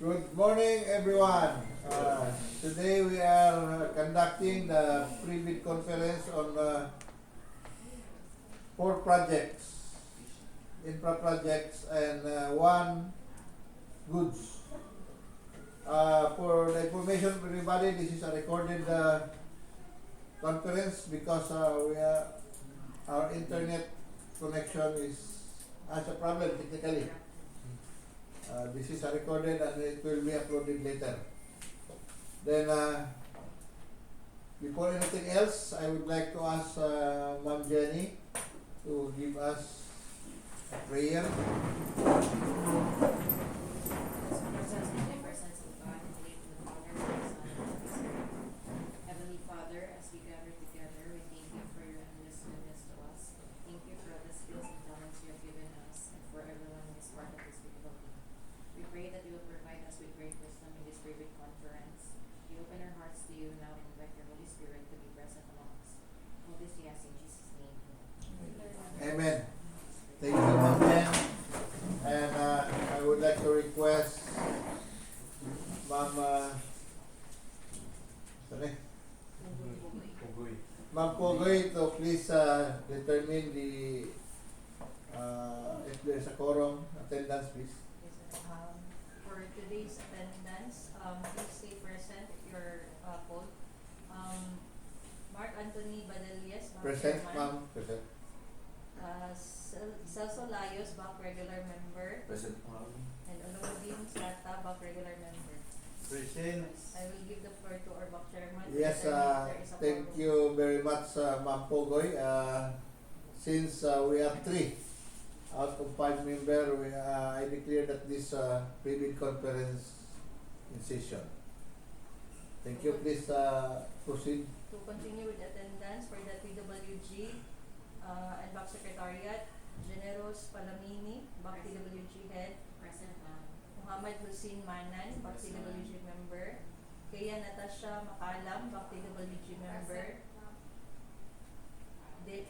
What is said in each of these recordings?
Good morning, everyone. Today we are conducting the pre-bid conference on 4 projects, infra projects, and 1 goods. For the information of everybody, this is a recorded conference because our internet connection has a problem technically. This is recorded and it will be uploaded later. Then, before anything else, I would like to ask Ma'am Jenny to give us a prayer. Heavenly Father, as we gather together, we thank you for your endless goodness to us. Thank you for the skills and talents you have given us and for everyone who is part of this beautiful team. We pray that you will provide us with great wisdom in this great conference. We open our hearts to you now and invite your Holy Spirit to be present among us. All this we ask in Jesus' name. Amen. Thank you, Ma'am Jen. And I would like to request Ma'am Ma'am Pogoy to please determine the if there is a quorum attendance, please. Yes, for today's attendance, please stay present if you're called. Mark Anthony Badalias, Bank Present, Chairman. ma'am. Present. Celso Layos, Bank Regular Member. Present, ma'am. And Olumodin Sata, Bank Regular Member. Present. I will give the floor to our Bank Chairman. Yes, to determine if there is a thank quorum. you very much, Ma'am Pogoy. Since we have 3 out of 5 members, I declare that this pre-bid conference in session. Thank you. Please proceed. To continue with attendance for the DPWH and Bank Secretariat, Generos Palamini, Bank DPWH Head, Present, ma'am. Muhammad Hussein Manan, Bank DPWH Member, Kaya Natasha Makalam, Bank DPWH Member,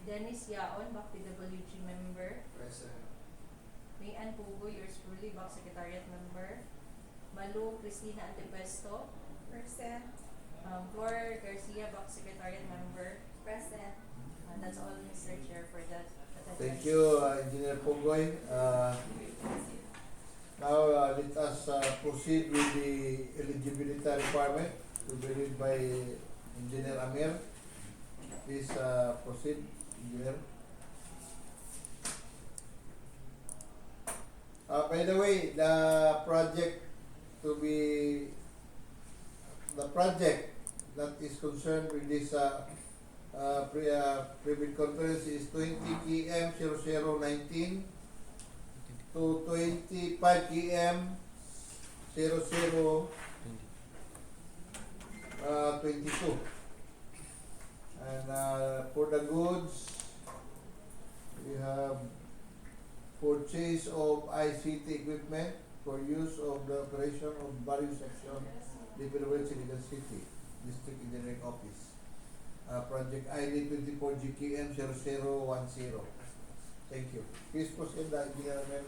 Dennis Yaon, Bank DPWH Member, Present. Mayan Pugo, yours truly, Bank Secretariat Member, Malu Cristina Antepesto, Present. Flor Garcia, Bank Secretariat Member. Present. That's all, Mr. Chair, for that attendance. Thank you, Engineer Pogoy. Now let us proceed with the eligibility requirement to be read by Engineer Amir. Please proceed, Engineer. By the way, the project that is concerned with this pre-bid conference is 20 km 0019 to 25 km 0022. And for the goods, we have purchase of ICT equipment for use of the operation of various sections DPWH Iligan City District Engineering Office. Project ID 24 GKM 0010. Thank you. Please proceed, Engineer Amel.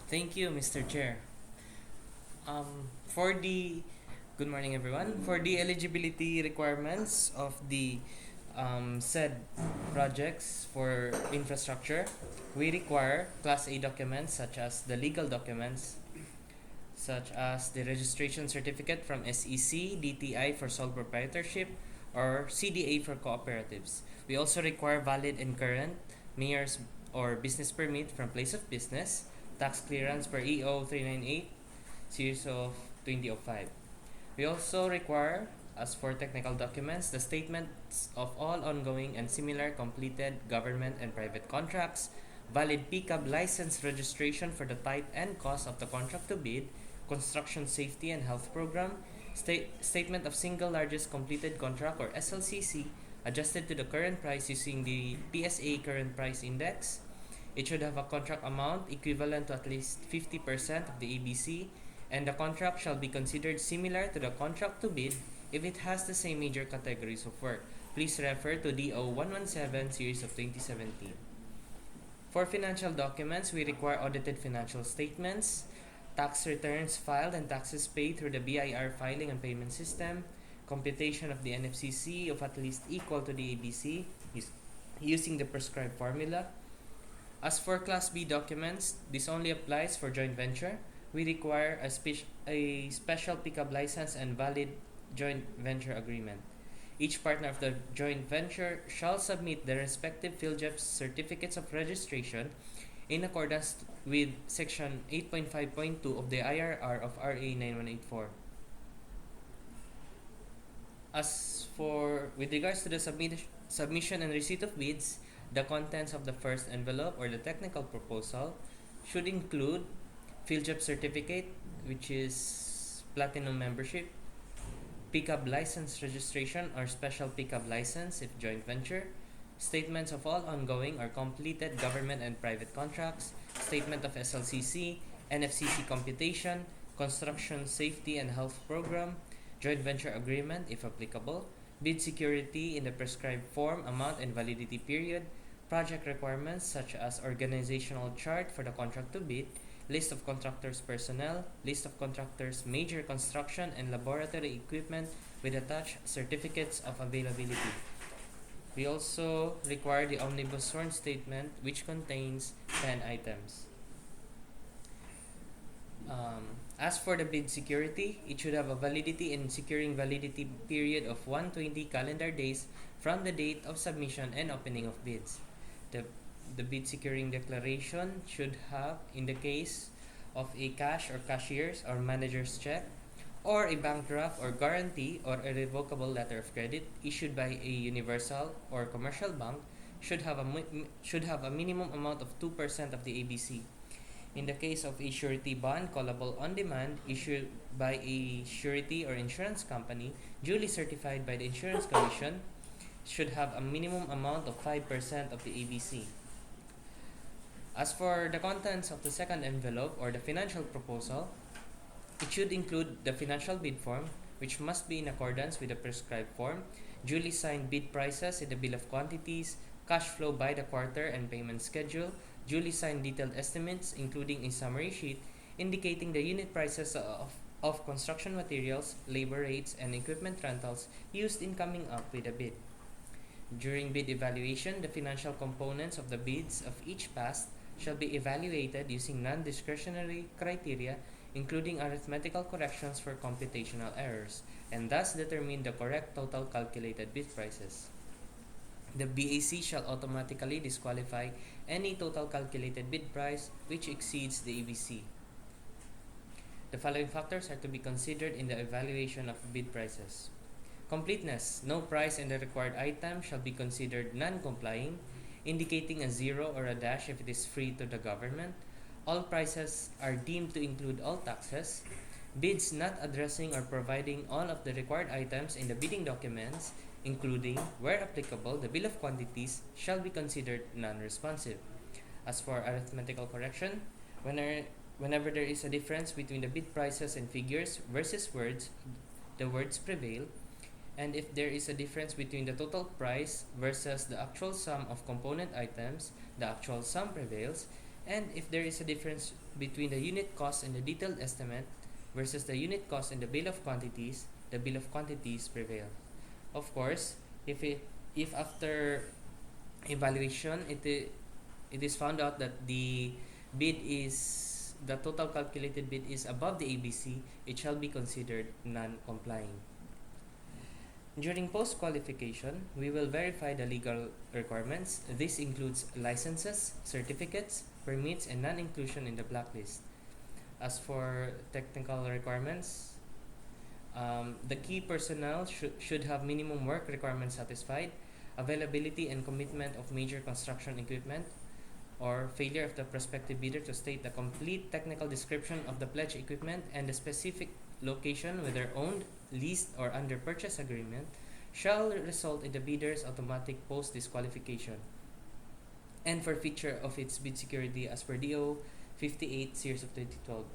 Thank you, Mr. Chair. Good morning, everyone. For the eligibility requirements of the said projects for infrastructure, we require Class A documents such as the legal documents, such as the registration certificate from SEC, DTI for sole proprietorship, or CDA for cooperatives. We also require valid and current mayor's or business permit from place of business, tax clearance per EO 398, series of 2005. We also require, as for technical documents, the statements of all ongoing and similar completed government and private contracts, valid PCAB license registration for the type and cost of the contract to bid, construction safety and health program, statement of single largest completed contract or SLCC adjusted to the current price using the PSA current price index. It should have a contract amount equivalent to at least 50% of the ABC, and the contract shall be considered similar to the contract to bid if it has the same major categories of work. Please refer to DO 117 series of 2017. For financial documents, we require audited financial statements, tax returns filed and taxes paid through the BIR filing and payment system, computation of the NFCC of at least equal to the ABC using the prescribed formula. As for Class B documents, this only applies for joint venture. We require a special pickup license and valid joint venture agreement. Each partner of the joint venture shall submit their respective PhilJEP certificates of registration in accordance with Section 8.5.2 of the IRR of RA 9184. As for with regards to the submission and receipt of bids, the contents of the first envelope or the technical proposal should include PhilJEP certificate, which is platinum membership, pickup license registration or special pickup license if joint venture, statements of all ongoing or completed government and private contracts, statement of SLCC, NFCC computation, construction safety and health program, joint venture agreement if applicable, bid security in the prescribed form, amount and validity period, project requirements such as organizational chart for the contract to bid, list of contractors' personnel, list of contractors' major construction and laboratory equipment with attached certificates of availability. We also require the Omnibus Sworn Statement, which contains 10 items. As for the bid security, it should have a validity and securing validity period of 120 calendar days from the date of submission and opening of bids. The bid securing declaration should have, in the case of a cash or cashier's or manager's check, or a bank draft or guarantee or a revocable letter of credit issued by a universal or commercial bank, should have a minimum amount of 2% of the ABC. In the case of a surety bond callable on demand issued by a surety or insurance company duly certified by the Insurance Commission, should have a minimum amount of 5% of the ABC. As for the contents of the second envelope or the financial proposal, it should include the financial bid form, which must be in accordance with the prescribed form, duly signed bid prices in the bill of quantities, cash flow by the quarter and payment schedule, duly signed detailed estimates including a summary sheet indicating the unit prices of construction materials, labor rates, and equipment rentals used in coming up with a bid. During bid evaluation, the financial components of the bids of each pass shall be evaluated using non-discretionary criteria, including arithmetical corrections for computational errors, and thus determine the correct total calculated bid prices. The BAC shall automatically disqualify any total calculated bid price which exceeds the ABC. The following factors are to be considered in the evaluation of bid prices. Completeness. No price in the required item shall be considered non-complying, indicating a 0 or a dash if it is free to the government. All prices are deemed to include all taxes. Bids not addressing or providing all of the required items in the bidding documents, including, where applicable, the bill of quantities, shall be considered non-responsive. As for arithmetical correction, whenever there is a difference between the bid prices and figures versus words, the words prevail. And if there is a difference between the total price versus the actual sum of component items, the actual sum prevails. And if there is a difference between the unit cost and the detailed estimate versus the unit cost and the bill of quantities, the bill of quantities prevail. Of course, if after evaluation it is found out that the total calculated bid is above the ABC, it shall be considered non-complying. During post-qualification, we will verify the legal requirements. This includes licenses, certificates, permits, and non-inclusion in the blacklist. As for technical requirements, the key personnel should have minimum work requirements satisfied, availability and commitment of major construction equipment, or failure of the prospective bidder to state the complete technical description of the pledged equipment and the specific location, whether owned, leased, or under purchase agreement, shall result in the bidder's automatic post-disqualification. And for feature of its bid security as per DEO 58 series of 2012.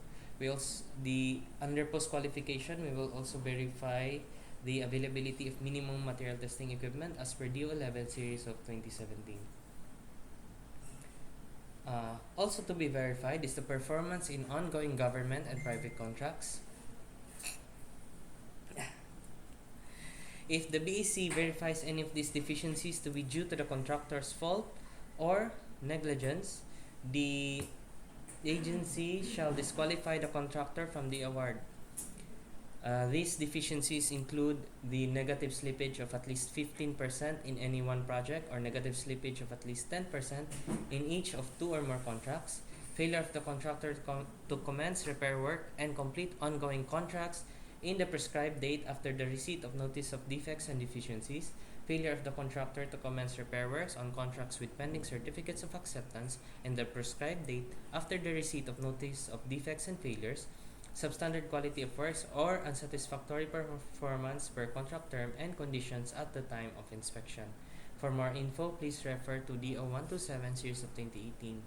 Under post-qualification, we will also verify the availability of minimum material testing equipment as per DEO 11 series of 2017. Also to be verified is the performance in ongoing government and private contracts. If the BEC verifies any of these deficiencies to be due to the contractor's fault or negligence, the agency shall disqualify the contractor from the award. These deficiencies include the negative slippage of at least 15% in any one project or negative slippage of at least 10% in each of 2 or more contracts, failure of the contractor to commence repair work and complete ongoing contracts in the prescribed date after the receipt of notice of defects and deficiencies, failure of the contractor to commence repair works on contracts with pending certificates of acceptance in the prescribed date after the receipt of notice of defects and failures, substandard quality of works or unsatisfactory performance per contract term and conditions at the time of inspection. For more info, please refer to DEO 127 series of 2018.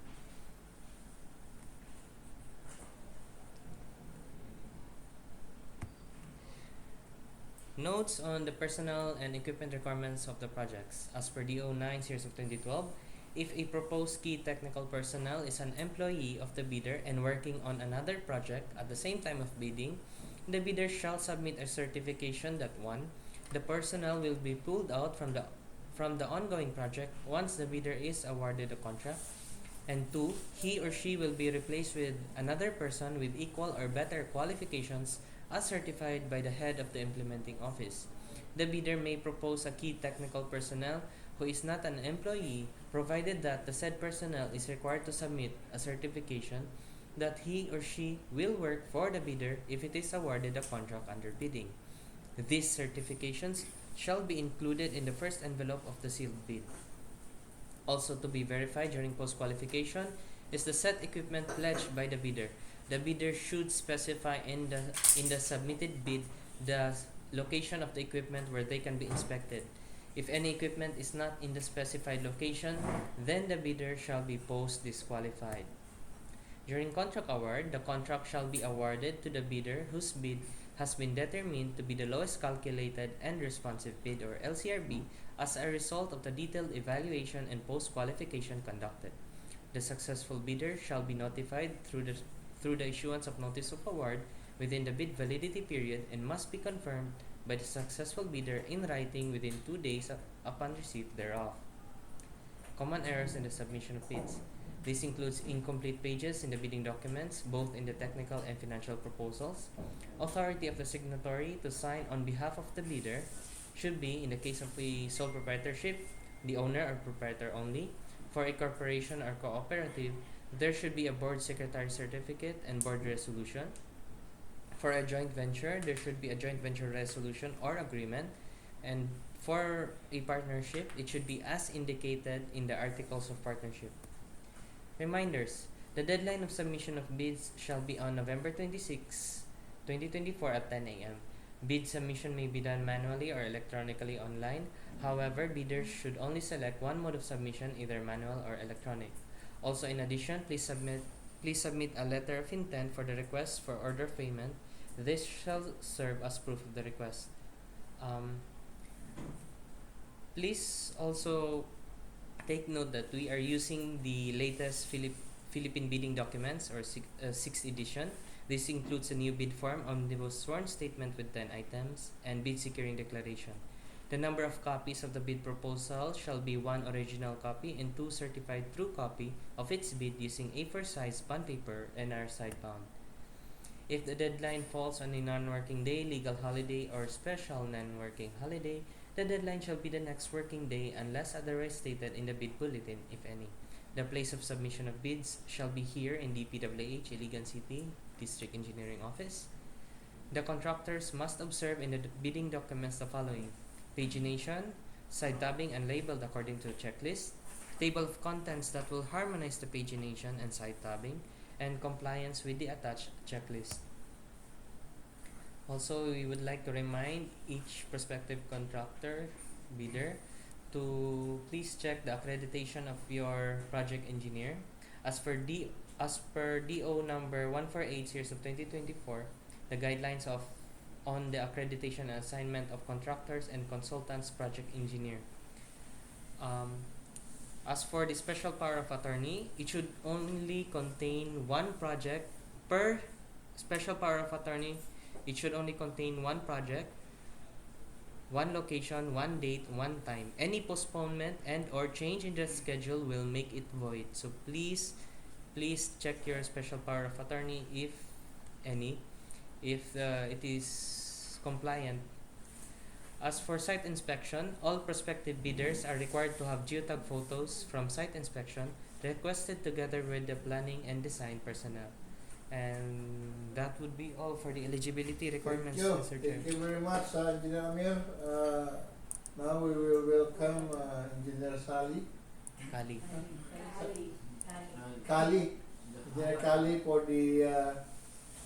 Notes on the personnel and equipment requirements of the projects. As per DO 9 series of 2012, if a proposed key technical personnel is an employee of the bidder and working on another project at the same time of bidding, the bidder shall submit a certification that 1. The personnel will be pulled out from the ongoing project once the bidder is awarded a contract, and 2. He or she will be replaced with another person with equal or better qualifications as certified by the head of the implementing office. The bidder may propose a key technical personnel who is not an employee, provided that the said personnel is required to submit a certification that he or she will work for the bidder if it is awarded a contract under bidding. These certifications shall be included in the first envelope of the sealed bid. Also to be verified during post-qualification is the set equipment pledged by the bidder. The bidder should specify in the submitted bid the location of the equipment where they can be inspected. If any equipment is not in the specified location, then the bidder shall be post-disqualified. During contract award, the contract shall be awarded to the bidder whose bid has been determined to be the lowest calculated and responsive bid, or LCRB, as a result of the detailed evaluation and post-qualification conducted. The successful bidder shall be notified through the issuance of notice of award within the bid validity period and must be confirmed by the successful bidder in writing within 2 days upon receipt thereof. Common errors in the submission of bids. This includes incomplete pages in the bidding documents, both in the technical and financial proposals. Authority of the signatory to sign on behalf of the bidder should be, in the case of a sole proprietorship, the owner or proprietor only. For a corporation or cooperative, there should be a board secretary certificate and board resolution. For a joint venture, there should be a joint venture resolution or agreement. And for a partnership, it should be as indicated in the articles of partnership. Reminders: the deadline of submission of bids shall be on November 26, 2024 at 10 a.m. Bid submission may be done manually or electronically online. However, bidders should only select one mode of submission, either manual or electronic. Also, in addition, please submit a letter of intent for the request for order of payment. This shall serve as proof of the request. Please also take note that we are using the latest Philippine bidding documents, or 6th edition. This includes a new bid form, omnibus sworn statement with 10 items, and bid securing declaration. The number of copies of the bid proposal shall be 1 original copy and 2 certified true copy of its bid using A4 size bond paper and are sidebound. If the deadline falls on a non-working day, legal holiday, or special non-working holiday, the deadline shall be the next working day unless otherwise stated in the bid bulletin, if any. The place of submission of bids shall be here in DPWH Iligan City, District Engineering Office. The contractors must observe in the bidding documents the following: pagination, side tabbing and labeled according to the checklist, table of contents that will harmonize the pagination and side tabbing, and compliance with the attached checklist. Also, we would like to remind each prospective contractor, bidder, to please check the accreditation of your project engineer. As per DO number 148 series of 2024, the guidelines on the accreditation and assignment of contractors and consultants project engineer. As for the special power of attorney, it should only contain one project per special power of attorney. It should only contain one project, one location, one date, one time. Any postponement and or change in the schedule will make it void. So please check your special power of attorney, if any, if it is compliant. As for site inspection, all prospective bidders are required to have geotag photos from site inspection requested together with the planning and design personnel. And that would be all for the eligibility requirements, Mr. Chair. Thank you very much, Engineer Amir. Now we will welcome Engineer Sally. Kali. Kali. Engineer Kali for the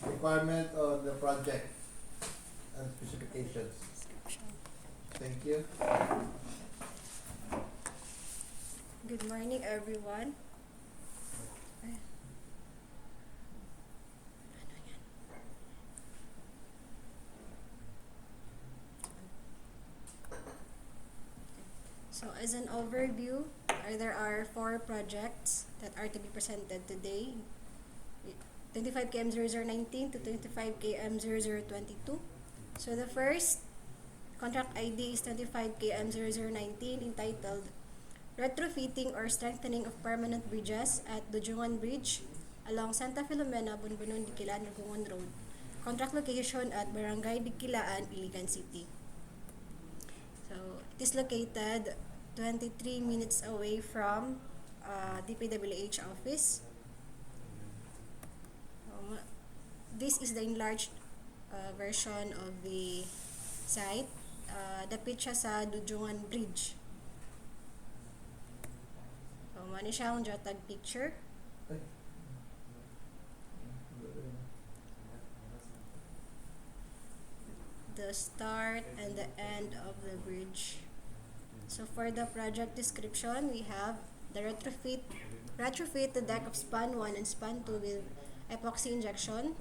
requirement of the project and specifications. Thank you. Good morning, everyone. So, as an overview, there are 4 projects that are to be presented today. 25 km 0019 to 25 km 0022. So, the first contract ID is 25 km 0019 entitled Retrofitting or Strengthening of Permanent Bridges at Dodiongan Bridge along Sta Felomina-Bonbonon-Digkilaan-Rogongon Road. Contract location at Barangay Digkilaan, Iligan City. So, it is located 23 minutes away from DPWH office. This is the enlarged version of the site. Dapit siya sa Dodiongan Bridge. So, mani siya ang jotag picture. The start and the end of the bridge. So for the project description, we have the retrofit the deck of span 1 and span 2 with epoxy injection,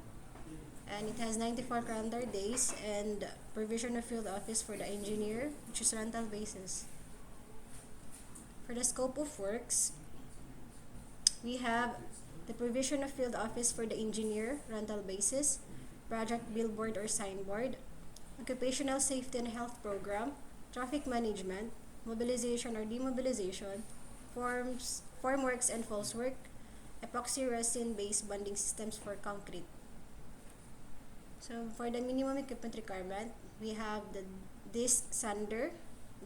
and it has 94 calendar days and provision of field office for the engineer, which is rental basis. For the scope of works, we have the provision of field office for the engineer, rental basis, project billboard or signboard, occupational safety and health program, traffic management, mobilization or demobilization, formworks and false work, epoxy resin-based bonding systems for concrete. So for the minimum equipment requirement, we have the disc sander,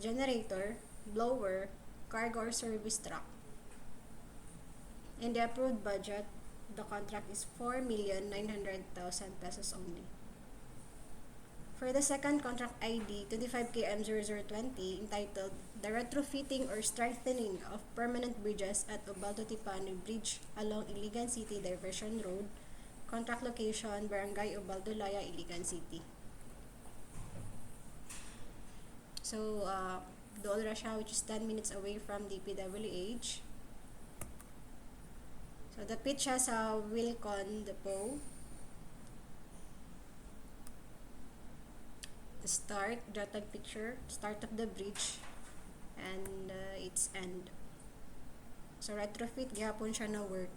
generator, blower, cargo or service truck. In the approved budget, the contract is 4,900,000 pesos only. For the second contract ID, 25 km 0020, entitled The Retrofitting or Strengthening of Permanent Bridges at Ubaldon-Tipanoy Bridge along Iligan City Diversion Road, contract location, Barangay Ubaldon-Laya, Iligan City. So, Dool ra siya, which is 10 minutes away from DPWH. So, dapit siya sa Wilcon Depot. The start, jotag picture, start of the bridge, and its end. So, retrofit, gihapon siya na work.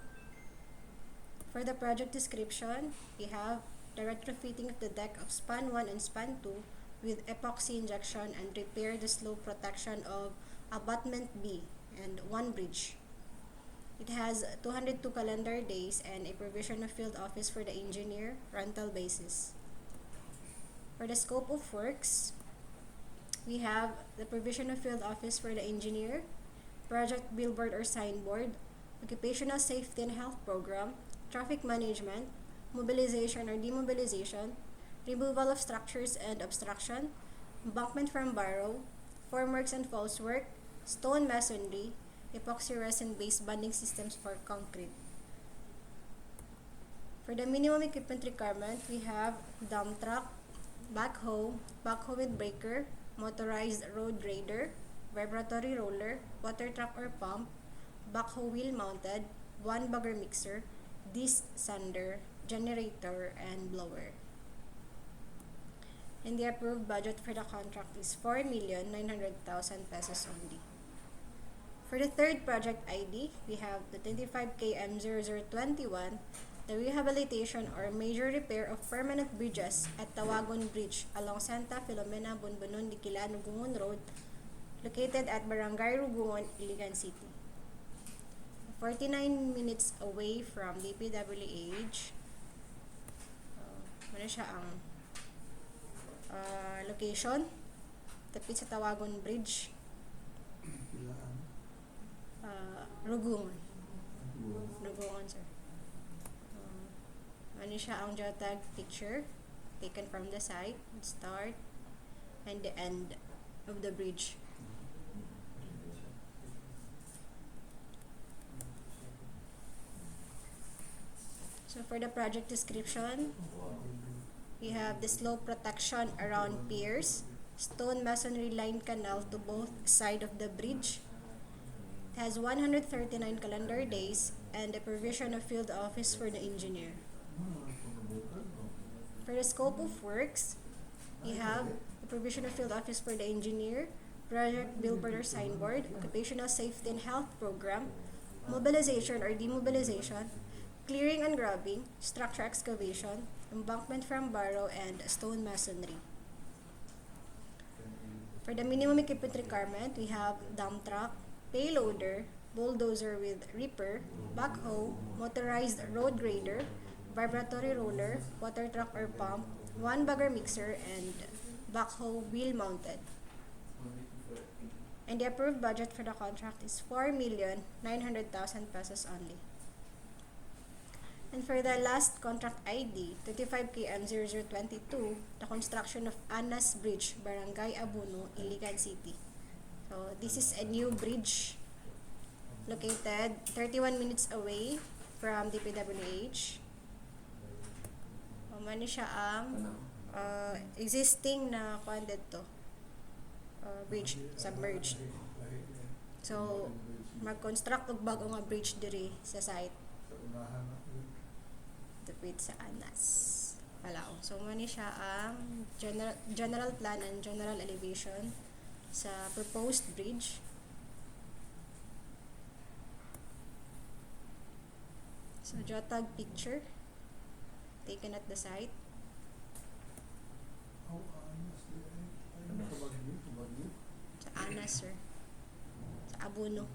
For the project description, we have the retrofitting of the deck of span 1 and span 2 with epoxy injection and repair the slope protection of abutment B and one bridge. It has 202 calendar days and a provision of field office for the engineer, rental basis. For the scope of works, we have the provision of field office for the engineer, project billboard or signboard, occupational safety and health program, traffic management, mobilization or demobilization, removal of structures and obstruction, embankment from barrow, formworks and false work, stone masonry, epoxy resin-based bonding systems for concrete. For the minimum equipment requirement, we have dump truck, backhoe with breaker, motorized road grader, vibratory roller, water truck or pump, backhoe wheel mounted, one bagger mixer, disc sander, generator, and blower. And the approved budget for the contract is 4,900,000 pesos only. For the third project ID, we have the 25KM0021, the rehabilitation or major repair of permanent bridges at Tawagon Bridge along Sta Felomina-Bonbonon-Digkilaan-Rogongon Road, located at Barangay Rogongon, Iligan City. 49 minutes away from DPWH. Ano siya ang location? Tapit sa Tawagon Bridge. Rogongon. Rogongon, sir. Ano siya ang geotag picture taken from the site, start, and the end of the bridge. So for the project description, we have the slope protection around piers, stone masonry lined canal to both side of the bridge. It has 139 calendar days and the provision of field office for the engineer. For the scope of works, we have the provision of field office for the engineer, project billboard or signboard, occupational safety and health program, mobilization or demobilization, clearing and grubbing, structure excavation, embankment from barrow, and stone masonry. For the minimum equipment requirement, we have dump truck, payloader, bulldozer with ripper, backhoe, motorized road grader, vibratory roller, water truck or pump, one bagger mixer, and backhoe wheel mounted. And the approved budget for the contract is 4,900,000 pesos only. And for the last contract ID, 25KM0022, the construction of Anas Bridge, Barangay Abuno, Iligan City. So this is a new bridge located 31 minutes away from DPWH. Mani siya ang existing na bridge submerged. So mag-construct og bago nga bridge diri sa site dapit sa Anas, Palao. So mani siya ang general plan and general elevation sa proposed bridge. So geotag picture taken at the site. Sa Anas, sir. Sa Abuno.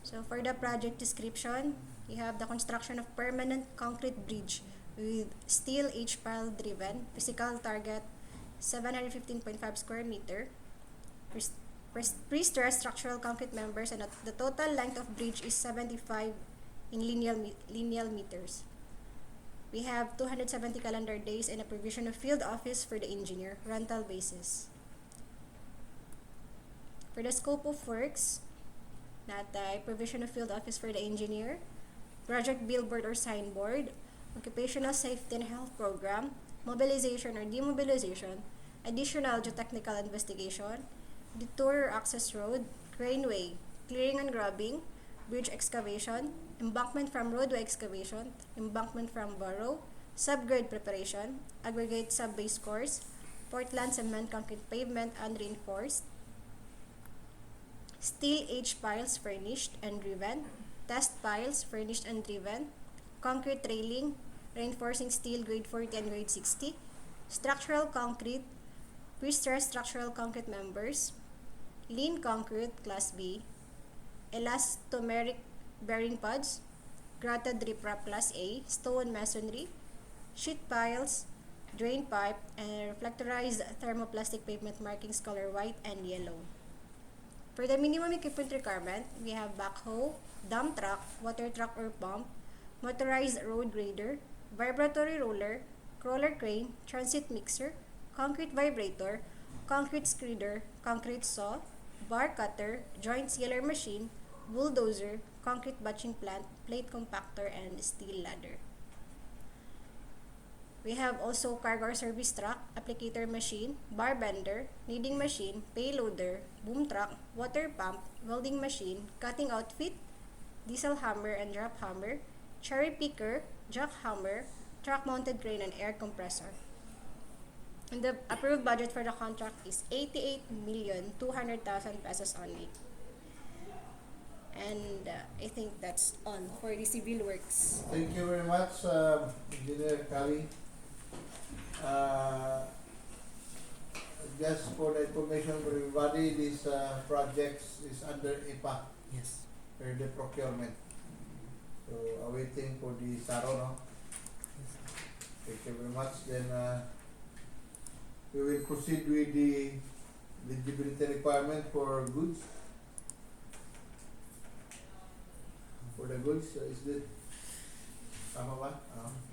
So for the project description, we have the construction of permanent concrete bridge with steel H-pile driven, physical target 715.5 square meter, pre-stressed structural concrete members, and the total length of bridge is 75 in lineal meters. We have 270 calendar days and a provision of field office for the engineer, rental basis. For the scope of works, provision of field office for the engineer, project billboard or signboard, occupational safety and health program, mobilization or demobilization, additional geotechnical investigation, detour or access road, craneway, clearing and grubbing, bridge excavation, embankment from roadway excavation, embankment from barrow, subgrade preparation, aggregate sub-base course, Portland cement concrete pavement unreinforced, steel H-piles furnished and driven, test piles furnished and driven, concrete railing, reinforcing steel grade 40 and grade 60, structural concrete, pre-stressed structural concrete members, lean concrete class B, elastomeric bearing pods, gratted riprap class A, stone masonry, sheet piles, drain pipe, and reflectorized thermoplastic pavement markings color white and yellow. For the minimum equipment requirement, we have backhoe, dump truck, water truck or pump, motorized road grader, vibratory roller, crawler crane, transit mixer, concrete vibrator, concrete screeder, concrete saw, bar cutter, joint sealer machine, bulldozer, concrete batching plant, plate compactor, and steel ladder. We have also cargo or service truck, applicator machine, bar bender, kneading machine, payloader, boom truck, water pump, welding machine, cutting outfit, diesel hammer and drop hammer, cherry picker, jack hammer, truck mounted crane, and air compressor. And the approved budget for the contract is 88,200,000 pesos only. And I think that's all for the civil works. Thank you very much, Engineer Kali. Just for the information for everybody, this projects is under IPA, Yes. the procurement. So awaiting for the SARO, no? Thank you very much. Then we will proceed with the eligibility requirement for goods. For the goods, is it tama ba?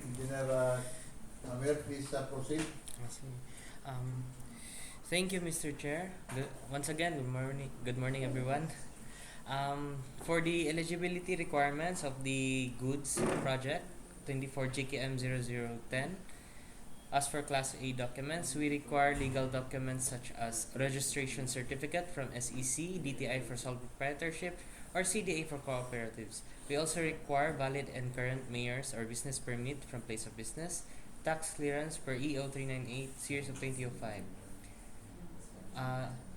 Engineer Amir, please proceed. Yes. Thank you, Mr. Chair. Once again, good morning, everyone. For the eligibility requirements of the goods project 24 GKM 0010, as for Class A documents, we require legal documents such as registration certificate from SEC, DTI for sole proprietorship, or CDA for cooperatives. We also require valid and current mayor's or business permit from place of business, tax clearance per EO 398 series of 2005.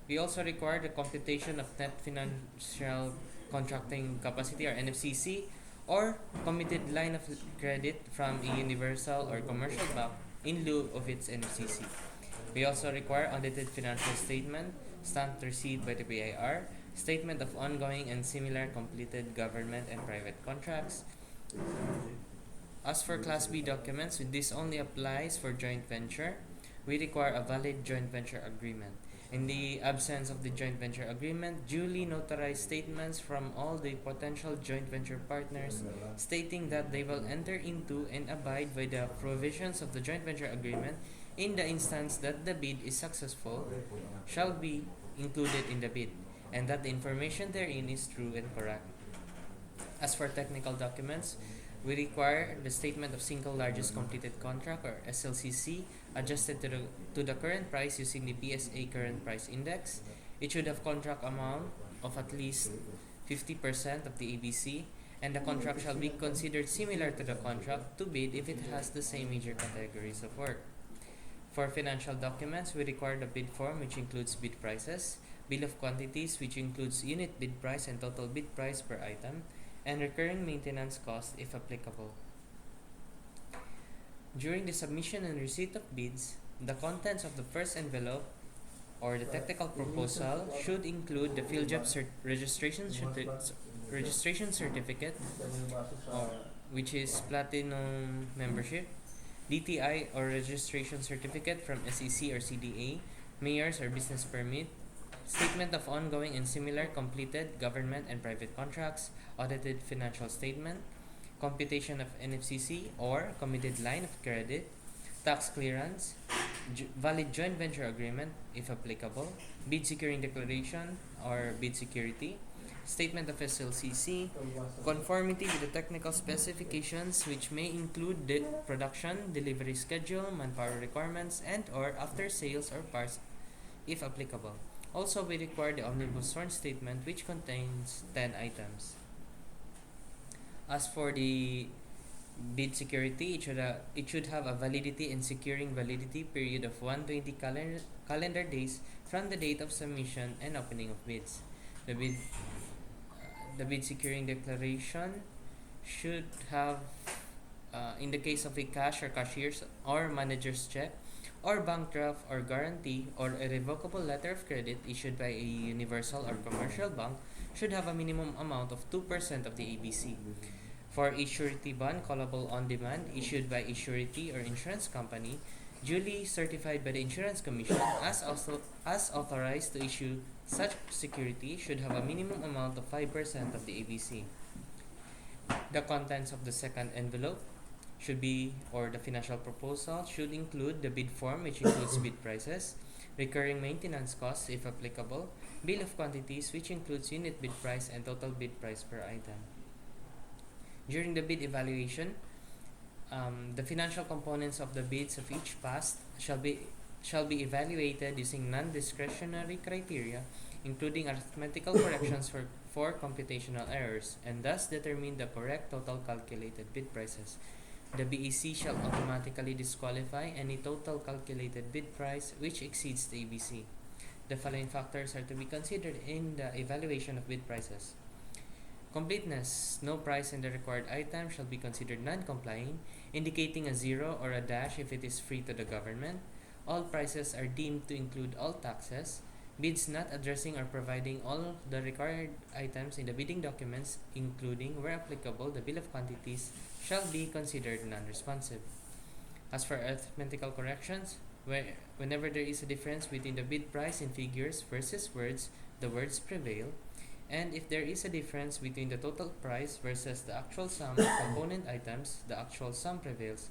We also require the computation of net financial contracting capacity or NFCC or committed line of credit from a universal or commercial bank in lieu of its NFCC. We also require audited financial statement, stamped receipt by the BIR, statement of ongoing and similar completed government and private contracts. As for Class B documents, this only applies for joint venture. We require a valid joint venture agreement. In the absence of the joint venture agreement, duly notarized statements from all the potential joint venture partners stating that they will enter into and abide by the provisions of the joint venture agreement in the instance that the bid is successful shall be included in the bid, and that the information therein is true and correct. As for technical documents, we require the statement of single largest completed contract or SLCC adjusted to the current price using the PSA current price index. It should have contract amount of at least 50% of the ABC, and the contract shall be considered similar to the contract to bid if it has the same major categories of work. For financial documents, we require the bid form, which includes bid prices, bill of quantities, which includes unit bid price and total bid price per item, and recurring maintenance cost if applicable. During the submission and receipt of bids, the contents of the first envelope or the technical proposal should include the field job registration certificate, which is platinum membership, DTI or registration certificate from SEC or CDA, mayor's or business permit, statement of ongoing and similar completed government and private contracts, audited financial statement, computation of NFCC or committed line of credit, tax clearance, valid joint venture agreement if applicable, bid securing declaration or bid security, statement of SLCC, conformity with the technical specifications which may include the production, delivery schedule, manpower requirements, and or after sales or parts if applicable. Also, we require the omnibus sworn statement which contains 10 items. As for the bid security, it should have a validity and securing validity period of 120 calendar days from the date of submission and opening of bids. The bid securing declaration should have, in the case of a cash or cashier's or manager's check, or bank draft or guarantee or a revocable letter of credit issued by a universal or commercial bank, should have a minimum amount of 2% of the ABC. For a surety bond callable on demand issued by a surety or insurance company duly certified by the Insurance Commission as authorized to issue such security, should have a minimum amount of 5% of the ABC. The contents of the second envelope should be, or the financial proposal should include the bid form, which includes bid prices, recurring maintenance costs if applicable, bill of quantities, which includes unit bid price and total bid price per item. During the bid evaluation, the financial components of the bids of each pass shall be evaluated using non-discretionary criteria, including arithmetical corrections for computational errors, and thus determine the correct total calculated bid prices. The BEC shall automatically disqualify any total calculated bid price which exceeds the ABC. The following factors are to be considered in the evaluation of bid prices. Completeness. No price in the required item shall be considered non-complying, indicating a 0 or a dash if it is free to the government. All prices are deemed to include all taxes. Bids not addressing or providing all the required items in the bidding documents, including, where applicable, the bill of quantities, shall be considered non-responsive. As for arithmetical corrections, whenever there is a difference between the bid price in figures versus words, the words prevail. And if there is a difference between the total price versus the actual sum of component items, the actual sum prevails.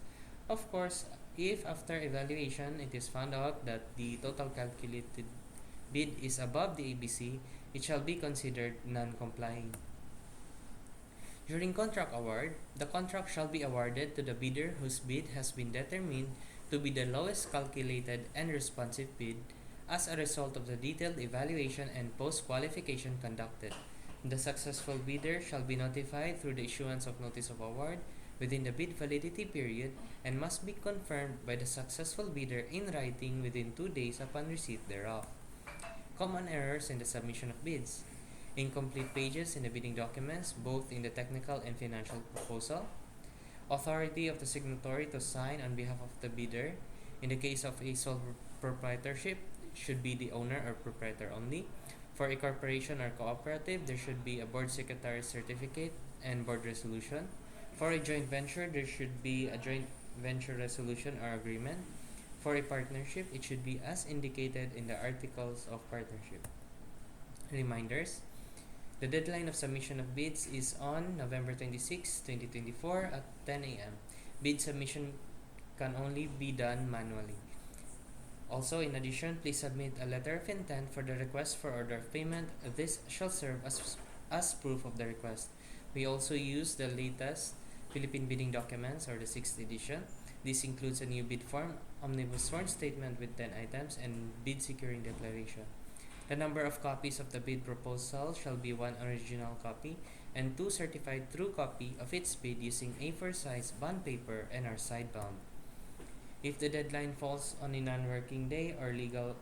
Of course, if after evaluation it is found out that the total calculated bid is above the ABC, it shall be considered non-complying. During contract award, the contract shall be awarded to the bidder whose bid has been determined to be the lowest calculated and responsive bid as a result of the detailed evaluation and post-qualification conducted. The successful bidder shall be notified through the issuance of notice of award within the bid validity period and must be confirmed by the successful bidder in writing within 2 days upon receipt thereof. Common errors in the submission of bids. Incomplete pages in the bidding documents, both in the technical and financial proposal. Authority of the signatory to sign on behalf of the bidder. In the case of a sole proprietorship, should be the owner or proprietor only. For a corporation or cooperative, there should be a board secretary certificate and board resolution. For a joint venture, there should be a joint venture resolution or agreement. For a partnership, it should be as indicated in the articles of partnership. Reminders. The deadline of submission of bids is on November 26, 2024 at 10 a.m. Bid submission can only be done manually. Also, in addition, please submit a letter of intent for the request for order of payment. This shall serve as proof of the request. We also use the latest Philippine bidding documents, or the 6th edition. This includes a new bid form, omnibus sworn statement with 10 items, and bid securing declaration. The number of copies of the bid proposal shall be 1 original copy and 2 certified true copy of its bid using A4 size bond paper and are sidebound. If the deadline falls on a non-working day or a legal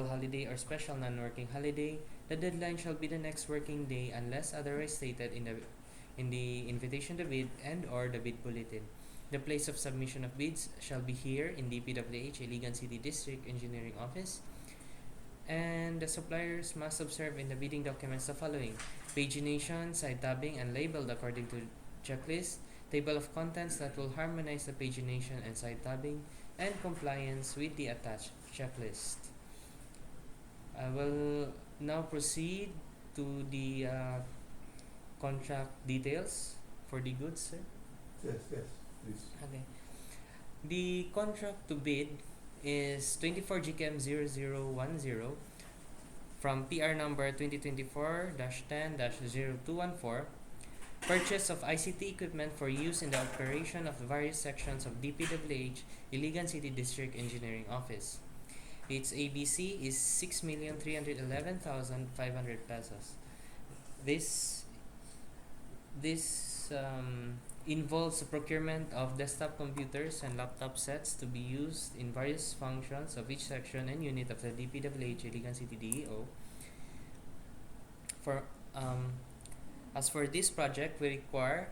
holiday or special non-working holiday, the deadline shall be the next working day unless otherwise stated in the invitation to bid and or the bid bulletin. The place of submission of bids shall be here in DPWH Iligan City District Engineering Office. And the suppliers must observe in the bidding documents the following: pagination, side tabbing, and labeled according to checklist, table of contents that will harmonize the pagination and side tabbing, and compliance with the attached checklist. I will now proceed to the contract details for the goods, sir. Yes, please. Okay. The contract to bid is 24 GKM 0010 from PR number 2024-10-0214. Purchase of ICT equipment for use in the operation of the various sections of DPWH Iligan City District Engineering Office. Its ABC is 6,311,500 pesos. This involves the procurement of desktop computers and laptop sets to be used in various functions of each section and unit of the DPWH Iligan City DEO. As for this project, we require,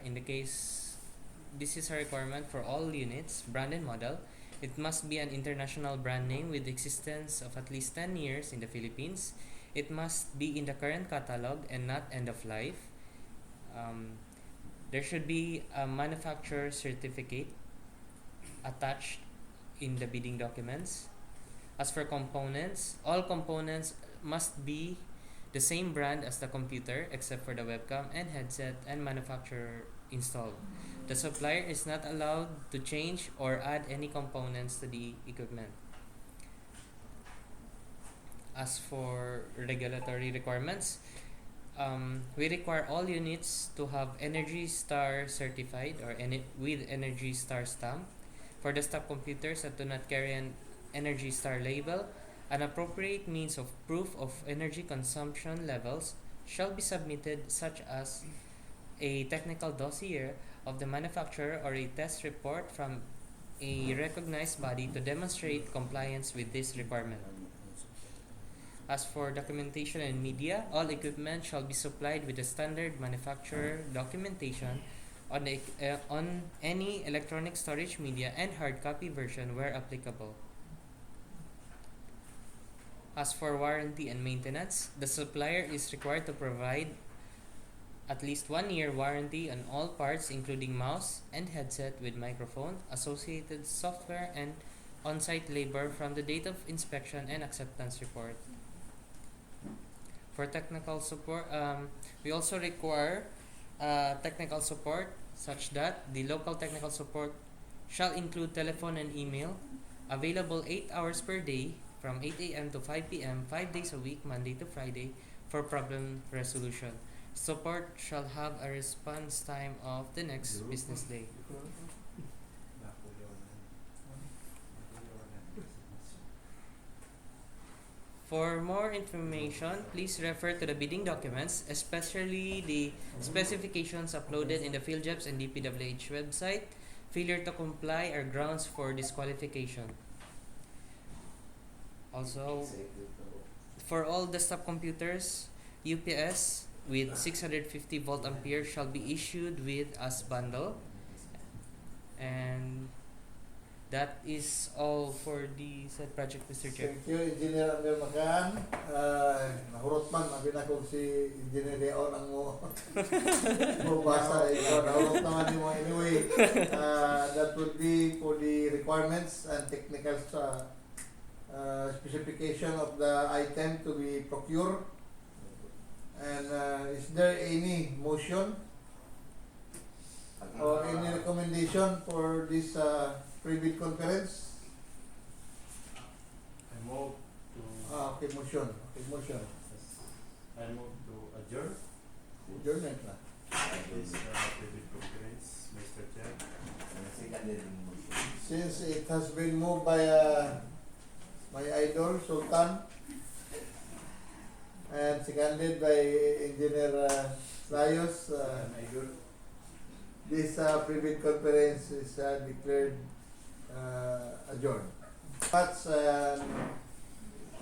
this is a requirement for all units, brand and model. It must be an international brand name with existence of at least 10 years in the Philippines. It must be in the current catalog and not end of life. There should be a manufacturer certificate attached in the bidding documents. As for components, all components must be the same brand as the computer except for the webcam and headset and manufacturer installed. The supplier is not allowed to change or add any components to the equipment. As for regulatory requirements, we require all units to have Energy Star certified or with Energy Star stamp. For desktop computers that do not carry an Energy Star label, an appropriate means of proof of energy consumption levels shall be submitted, such as a technical dossier, of the manufacturer or a test report from a recognized body to demonstrate compliance with this requirement. As for documentation and media, all equipment shall be supplied with the standard manufacturer documentation on any electronic storage media and hard copy version where applicable. As for warranty and maintenance, the supplier is required to provide at least 1 year warranty on all parts including mouse and headset with microphone, associated software, and on-site labor from the date of inspection and acceptance report. For technical support, we also require technical support such that the local technical support shall include telephone and email, available 8 hours per day from 8 a.m. to 5 p.m. 5 days a week, Monday to Friday, for problem resolution. Support shall have a response time of the next business day. For more information, please refer to the bidding documents, especially the specifications uploaded in the PhilJEPS and DPWH website. Failure to comply are grounds for disqualification. Also, for all desktop computers, UPS with 650 volt ampere shall be issued with as bundle. And that is all for the said project, Mr. Chair. Thank you, Engineer Amir Makaan. Nahurot man, abi na kung si Engineer DEO ang mo basa. Nahurot naman ni mo anyway. That would be for the requirements and technical specification of the item to be procured. And is there any motion or any recommendation for this pre-bid conference? I move to Okay, motion. Okay, motion. I move to adjourn Adjournment na. this pre-bid conference, Mr. Chair. Since it has been moved by my idol, Sultan, and seconded by Engineer Rayos, this pre-bid conference is declared adjourned. But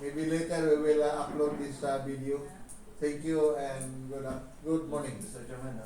maybe later we will upload this video. Thank you and good morning. Mr. Chairman,